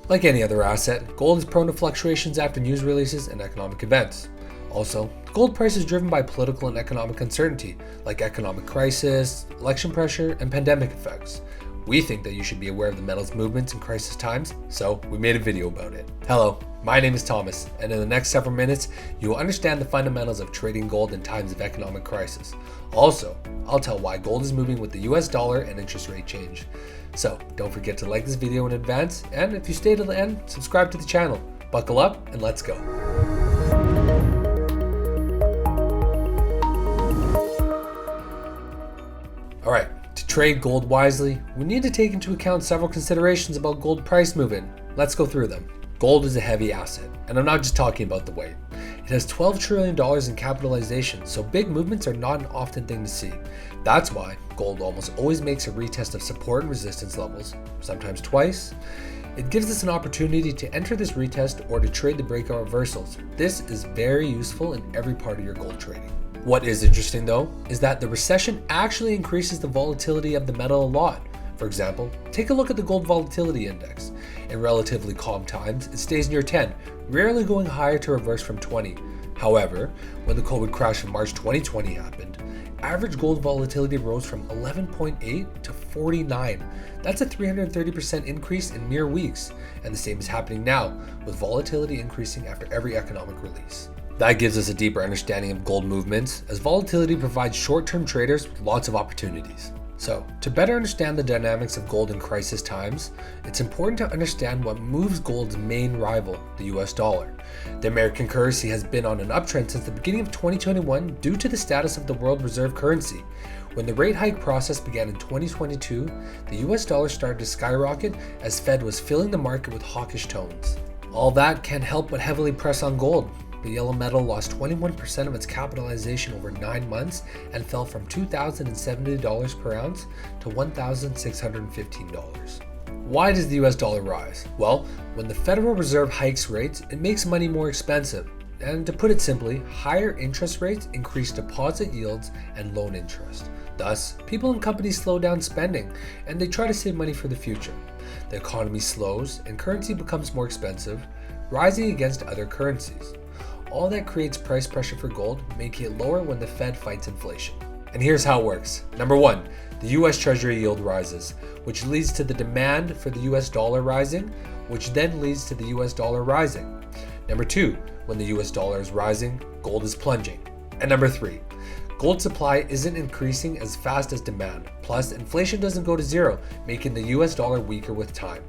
Like any other asset, gold is prone to fluctuations after news releases and economic events. Also, the gold price is driven by political and economic uncertainty, like economic crisis, election pressure, and pandemic effects. We think that you should be aware of the metal's movements in crisis times, so we made a video about it. Hello, my name is Thomas, and in the next several minutes, you will understand the fundamentals of trading gold in times of economic crisis. Also, I'll tell why gold is moving with the US dollar and interest rate change. So, don't forget to like this video in advance, and if you stay to the end, subscribe to the channel. Buckle up, and let's go. Alright, to trade gold wisely, we need to take into account several considerations about gold price movement. Let's go through them. Gold is a heavy asset, and I'm not just talking about the weight. It has $12 trillion in capitalization, so big movements are not an often thing to see. That's why gold almost always makes a retest of support and resistance levels, sometimes twice. It gives us an opportunity to enter this retest or to trade the breakout reversals. This is very useful in every part of your gold trading. What is interesting though, is that the recession actually increases the volatility of the metal a lot. For example, take a look at the gold volatility index. In relatively calm times, it stays near 10, rarely going higher to reverse from 20. However, when the COVID crash in March 2020 happened, average gold volatility rose from 11.8 to 49. That's a 330% increase in mere weeks, and the same is happening now, with volatility increasing after every economic release. That gives us a deeper understanding of gold movements, as volatility provides short-term traders with lots of opportunities. So, to better understand the dynamics of gold in crisis times, it's important to understand what moves gold's main rival, the US dollar. The American currency has been on an uptrend since the beginning of 2021 due to the status of the world reserve currency. When the rate hike process began in 2022, the US dollar started to skyrocket as Fed was filling the market with hawkish tones. All that can't help but heavily press on gold. The yellow metal lost 21% of its capitalization over 9 months and fell from $2,070 per ounce to $1,615. Why does the US dollar rise? Well, when the Federal Reserve hikes rates, it makes money more expensive. And to put it simply, higher interest rates increase deposit yields and loan interest. Thus, people and companies slow down spending and they try to save money for the future. The economy slows and currency becomes more expensive, rising against other currencies. All that creates price pressure for gold, making it lower when the Fed fights inflation. And here's how it works. Number one, the US Treasury yield rises, which leads to the demand for the US dollar rising, which then leads to the US dollar rising. Number two, when the US dollar is rising, gold is plunging. And number three, gold supply isn't increasing as fast as demand. Plus, inflation doesn't go to zero, making the US dollar weaker with time.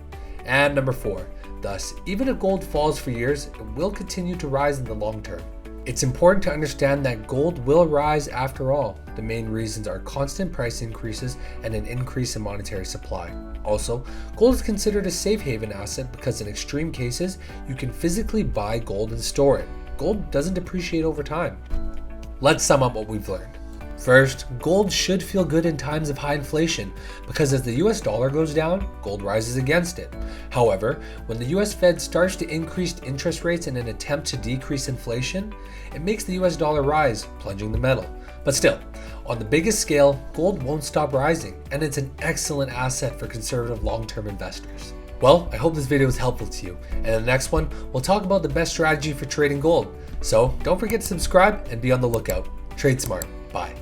And number four, thus, even if gold falls for years, it will continue to rise in the long term. It's important to understand that gold will rise after all. The main reasons are constant price increases and an increase in monetary supply. Also, gold is considered a safe haven asset because in extreme cases, you can physically buy gold and store it. Gold doesn't depreciate over time. Let's sum up what we've learned. First, gold should feel good in times of high inflation because as the US dollar goes down, gold rises against it. However, when the US Fed starts to increase interest rates in an attempt to decrease inflation, it makes the US dollar rise, plunging the metal. But still, on the biggest scale, gold won't stop rising, and it's an excellent asset for conservative long-term investors. Well, I hope this video was helpful to you, and in the next one, we'll talk about the best strategy for trading gold. So don't forget to subscribe and be on the lookout. Trade smart. Bye.